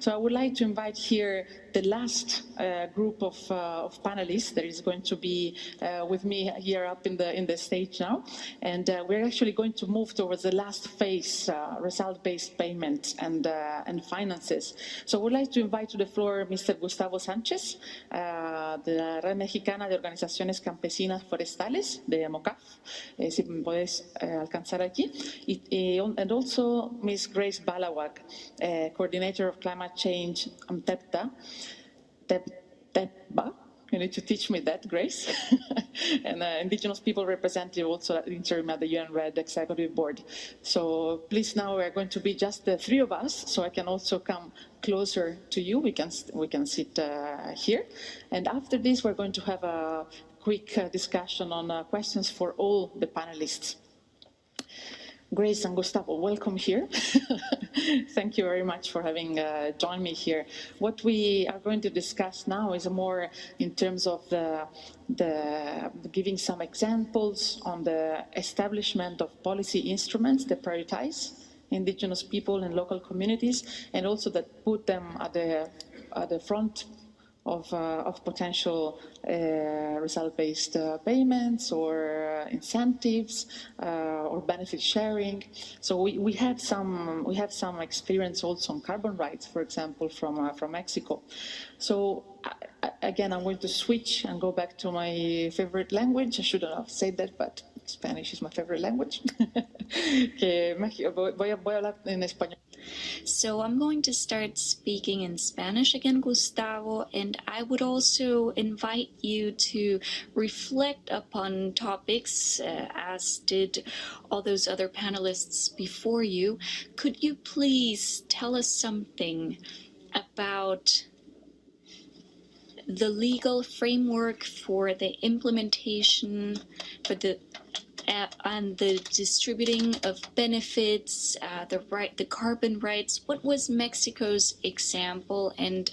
So I would like to invite here the last group of panelists that is going to be with me here up in the stage now. And we're actually going to move towards the last phase, result-based payment and finances. So I would like to invite to the floor Mr. Gustavo Sánchez, de la Red Mexicana de Organizaciones Campesinas Forestales, de MOCAF, si me podés alcanzar aquí, and also Ms. Grace Balawak, Coordinator of Climate Change, TEPTA, TEPBA. You need to teach me that, Grace. And Indigenous People Representative also at interim at the UN Red Executive Board. So please, now we're going to be just the three of us, so I can also come closer to you. We can sit here. And after this, we're going to have a quick discussion on questions for all the panelists. Grace and Gustavo, welcome here. Thank you very much for having joined me here. What we are going to discuss now is more in terms of the giving some examples on the establishment of policy instruments that prioritize indigenous people and local communities, and also that put them at the front of potential result-based payments or incentives or benefit sharing. So we have some experience also on carbon rights, for example, from Mexico. So again, I'm going to switch and go back to my favorite language. I shouldn't have said that, but Spanish is my favorite language. Voy a hablar en español. So I'm going to start speaking in Spanish again, Gustavo, and I would also invite you to reflect upon topics as did all those other panelists before you. Could you please tell us something about the legal framework for the implementation for the and the distributing of benefits, the carbon rights? What was Mexico's example, and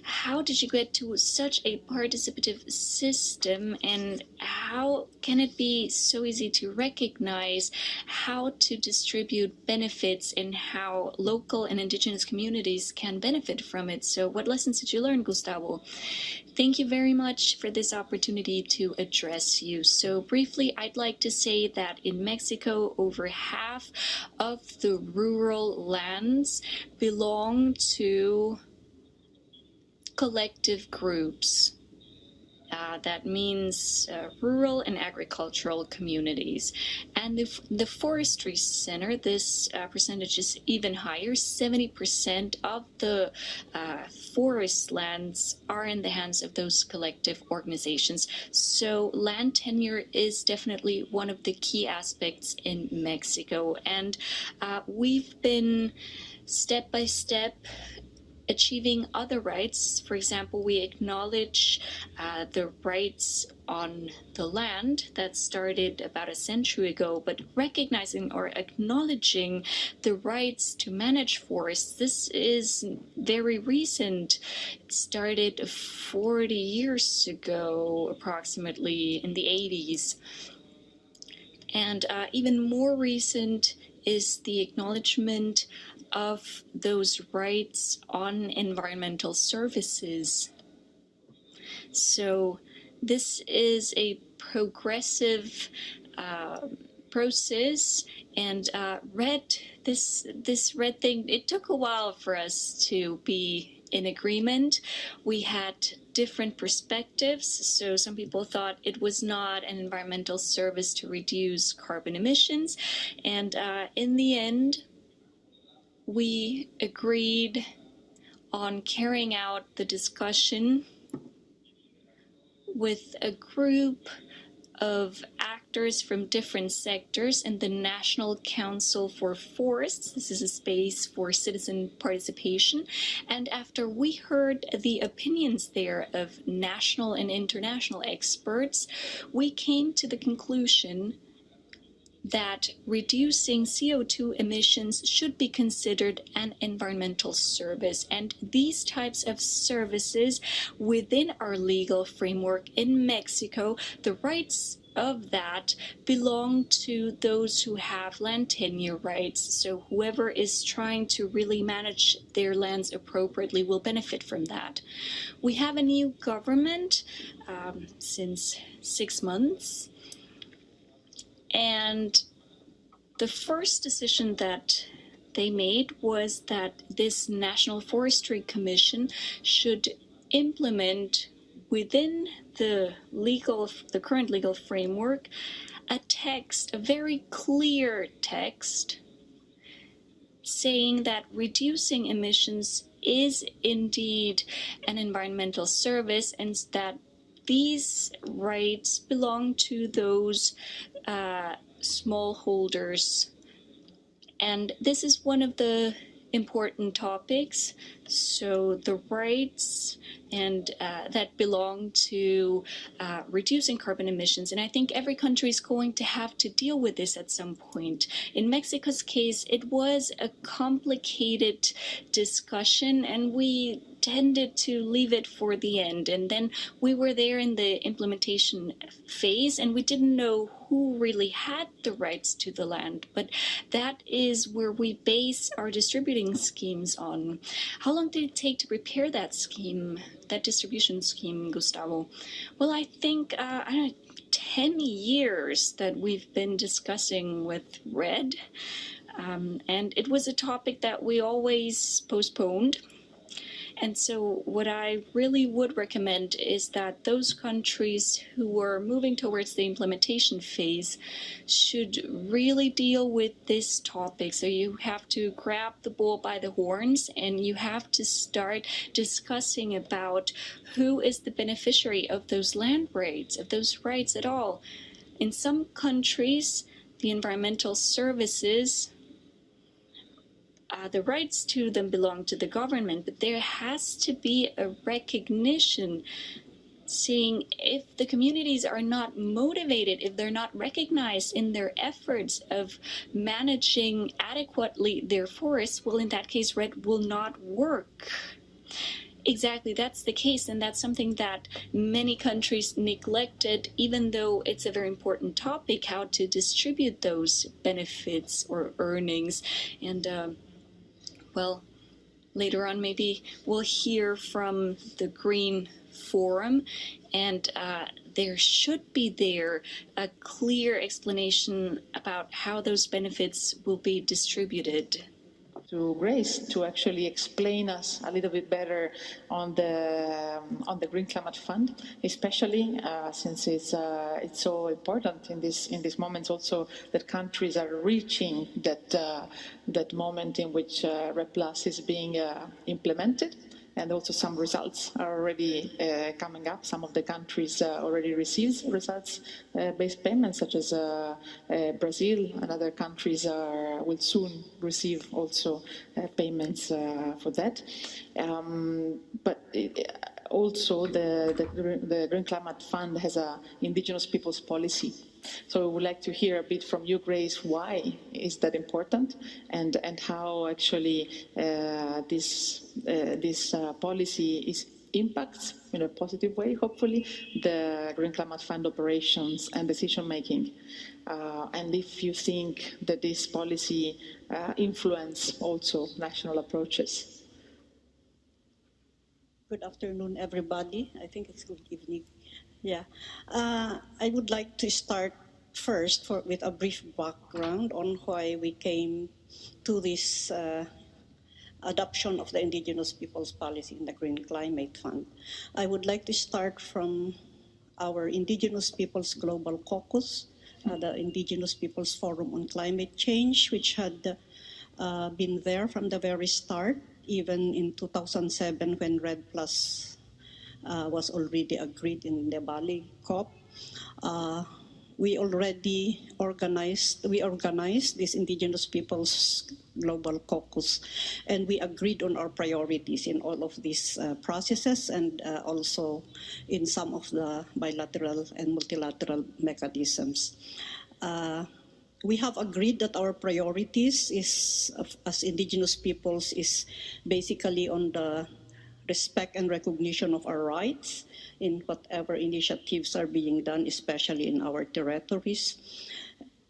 how did you get to such a participative system, and how can it be so easy to recognize how to distribute benefits and how local and indigenous communities can benefit from it? So what lessons did you learn, Gustavo? Thank you very much for this opportunity to address you. So briefly, I'd like to say that in Mexico, over half of the rural lands belong to collective groups. That means rural and agricultural communities. And the forestry center, this percentage is even higher. 70% of the forest lands are in the hands of those collective organizations. So land tenure is definitely one of the key aspects in Mexico. And we've been step by step achieving other rights. For example, we acknowledge the rights on the land that started about a century ago, but recognizing or acknowledging the rights to manage forests, this is very recent. It started 40 years ago, approximately in the 80s. And even more recent is the acknowledgement of those rights on environmental services. So this is a progressive process, and this red thing, it took a while for us to be in agreement. We had different perspectives. So some people thought it was not an environmental service to reduce carbon emissions, and in the end, we agreed on carrying out the discussion with a group of actors from different sectors in the National Council for Forests. This is a space for citizen participation. And after we heard the opinions there of national and international experts, we came to the conclusion that reducing CO2 emissions should be considered an environmental service. And these types of services within our legal framework in Mexico, the rights of that belong to those who have land tenure rights. So whoever is trying to really manage their lands appropriately will benefit from that. We have a new government since 6 months, and the first decision that they made was that this National Forestry Commission should implement within the current legal framework a very clear text saying that reducing emissions is indeed an environmental service and that these rights belong to those smallholders. And this is one of the important topics. So the rights and that belong to reducing carbon emissions. And I think every country is going to have to deal with this at some point. In Mexico's case, it was a complicated discussion, and we tended to leave it for the end. And then we were there in the implementation phase, and we didn't know who really had the rights to the land. But that is where we base our distributing schemes on. How long did it take to prepare that scheme, that distribution scheme, Gustavo? Well, I think, 10 years that we've been discussing with RED. And it was a topic that we always postponed. And so what I really would recommend is that those countries who are moving towards the implementation phase should really deal with this topic. So you have to grab the bull by the horns and you have to start discussing about who is the beneficiary of those land rights, of those rights at all. In some countries, the environmental services, the rights to them belong to the government, but there has to be a recognition saying if the communities are not motivated, if they're not recognized in their efforts of managing adequately their forests, well, in that case, RED will not work. Exactly, that's the case, and that's something that many countries neglected, even though it's a very important topic, how to distribute those benefits or earnings. And well, later on maybe we'll hear from the Green Forum, and there should be a clear explanation about how those benefits will be distributed. To Grace to actually explain us a little bit better on the Green Climate Fund, especially since it's so important in this moment. Also, that countries are reaching that moment in which RED Plus is being implemented. And also some results are already coming up. Some of the countries already received results-based payments, such as Brazil and other countries will soon receive also payments for that. But also the Green Climate Fund has an indigenous peoples policy. So we would like to hear a bit from you, Grace, why is that important and how actually this policy impacts in a positive way, hopefully, the Green Climate Fund operations and decision making. And if you think that this policy influence also national approaches. Good afternoon, everybody. I think it's good evening. Yeah, I would like to start first with a brief background on why we came to this adoption of the Indigenous Peoples Policy in the Green Climate Fund. I would like to start from our Indigenous Peoples Global Caucus, the Indigenous Peoples Forum on Climate Change, which had been there from the very start, even in 2007 when RED Plus was already agreed in the Bali COP. We organized this Indigenous Peoples Global Caucus, and we agreed on our priorities in all of these processes and also in some of the bilateral and multilateral mechanisms. We have agreed that our priorities as Indigenous peoples is basically on the respect and recognition of our rights in whatever initiatives are being done, especially in our territories.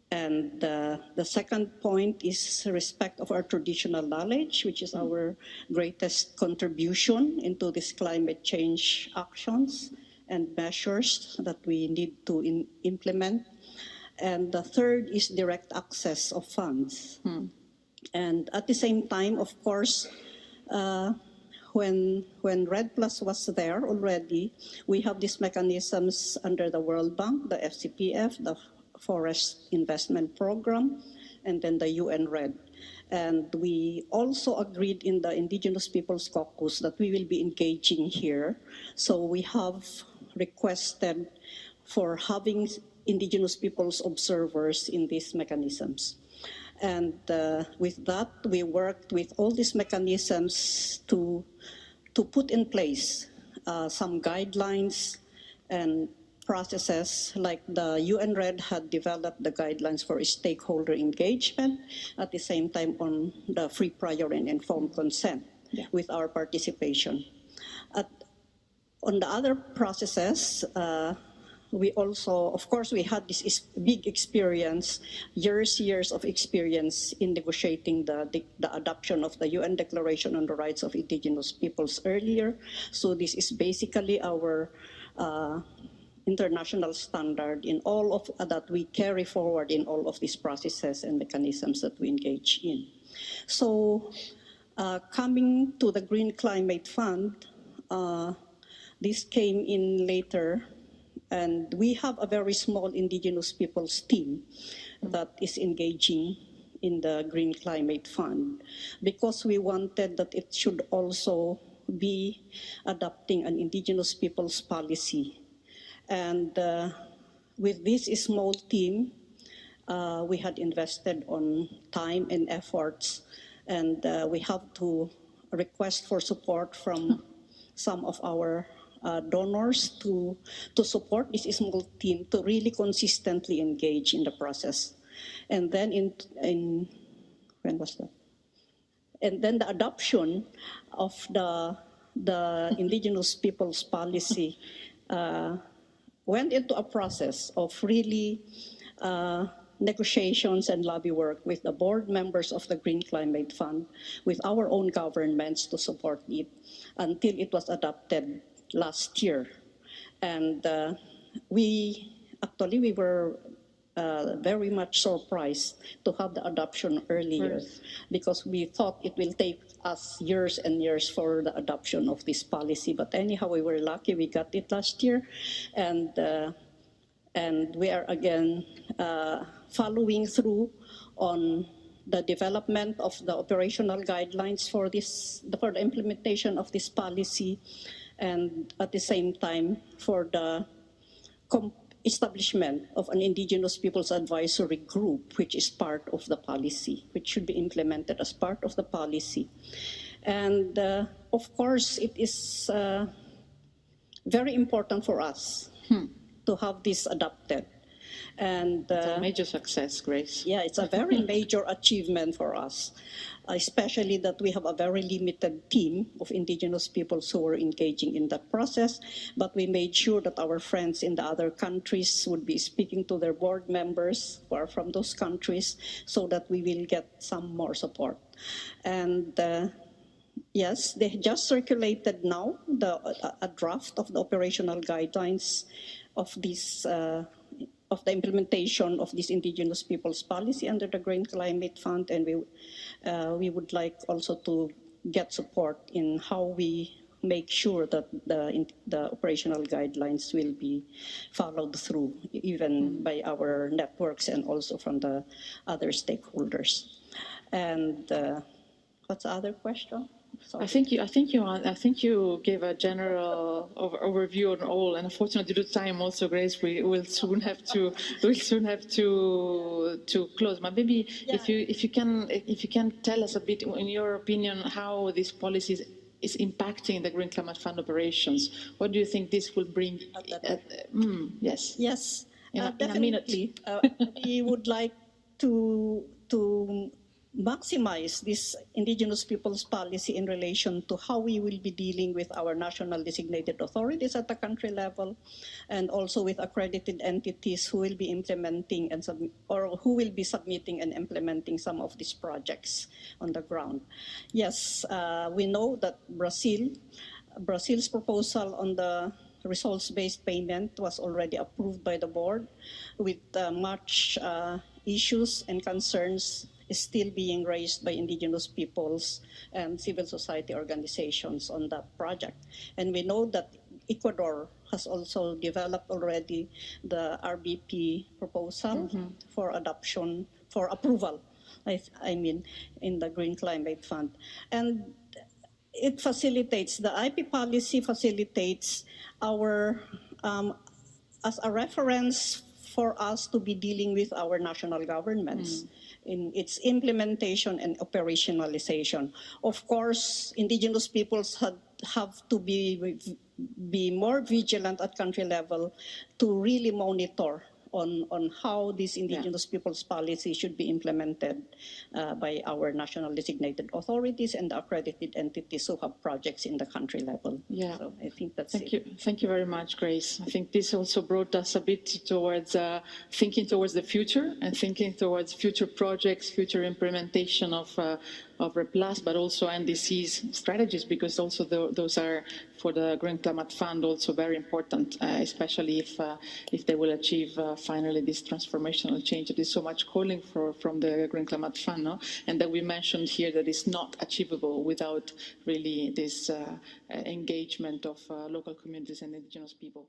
And the second point is respect of our traditional knowledge, which is our greatest contribution into these climate change actions and measures that we need to implement. And the third is direct access of funds. And at the same time, of course, when RED Plus was there already, we have these mechanisms under the World Bank, the FCPF, the Forest Investment Program, and then the UN RED. And we also agreed in the Indigenous Peoples Caucus that we will be engaging here. So we have requested for having Indigenous peoples observers in these mechanisms. And with that, we worked with all these mechanisms to put in place some guidelines and processes, like the UN RED had developed the guidelines for stakeholder engagement, at the same time on the free, prior, and informed consent with our participation. On the other processes, we also, of course, we had this big experience, years of experience in negotiating the adoption of the UN Declaration on the Rights of Indigenous Peoples earlier. So this is basically our international standard in all of that we carry forward in all of these processes and mechanisms that we engage in. So coming to the Green Climate Fund, this came in later, and we have a very small Indigenous peoples team that is engaging in the Green Climate Fund, because we wanted that it should also be adopting an Indigenous peoples policy. And with this small team, we had invested on time and efforts, and we have to request for support from some of our donors to support this small team to really consistently engage in the process. And then when was that? And then the adoption of the Indigenous Peoples Policy went into a process of really negotiations and lobby work with the board members of the Green Climate Fund, with our own governments to support it until it was adopted last year. And we were very much surprised to have the adoption earlier, because we thought it will take us years and years for the adoption of this policy. But anyhow, we were lucky we got it last year, and we are again following through on the development of the operational guidelines for the implementation of this policy, and at the same time for the establishment of an Indigenous Peoples Advisory Group, which is part of the policy, which should be implemented as part of the policy. And of course, it is very important for us to have this adopted. And it's a major success, Grace. Yeah, it's a very major achievement for us, especially that we have a very limited team of Indigenous peoples who were engaging in that process. But we made sure that our friends in the other countries would be speaking to their board members who are from those countries, so that we will get some more support. And yes, they just circulated now a draft of the operational guidelines of this of the implementation of this Indigenous Peoples Policy under the Green Climate Fund, and we would like also to get support in how we make sure that the operational guidelines will be followed through, even by our networks and also from the other stakeholders. And what's the other question? Sorry. I think you gave a general overview on all, and unfortunately due to time also, Grace, we will soon have to close. But maybe if you can tell us a bit, in your opinion, how this policy is impacting the Green Climate Fund operations. What do you think this will bring? Yes. Yes. In a definitely. minute. We would like to maximize this indigenous peoples policy in relation to how we will be dealing with our national designated authorities at the country level, and also with accredited entities who will be implementing or who will be submitting and implementing some of these projects on the ground. Yes, we know that Brazil's proposal on the results-based payment was already approved by the board, with much issues and concerns is still being raised by indigenous peoples and civil society organizations on that project. And we know that Ecuador has also developed already the RBP proposal for adoption, for approval, I mean, in the Green Climate Fund. And it facilitates, the IP policy facilitates our, as a reference for us to be dealing with our national governments in its implementation and operationalization. Of course, indigenous peoples have to be more vigilant at country level to really monitor on how these indigenous peoples policy should be implemented by our national designated authorities and the accredited entities who have projects in the country level. Yeah. So I think that's Thank it. you. Thank you very much, Grace. I think this also brought us a bit towards thinking towards the future and thinking towards future projects, future implementation of REPLAS, but also NDC's strategies, because also those are for the Green Climate Fund also very important, especially if they will achieve finally this transformational change that is so much calling for from the Green Climate Fund, no? And that we mentioned here that is not achievable without really this engagement of local communities and indigenous people.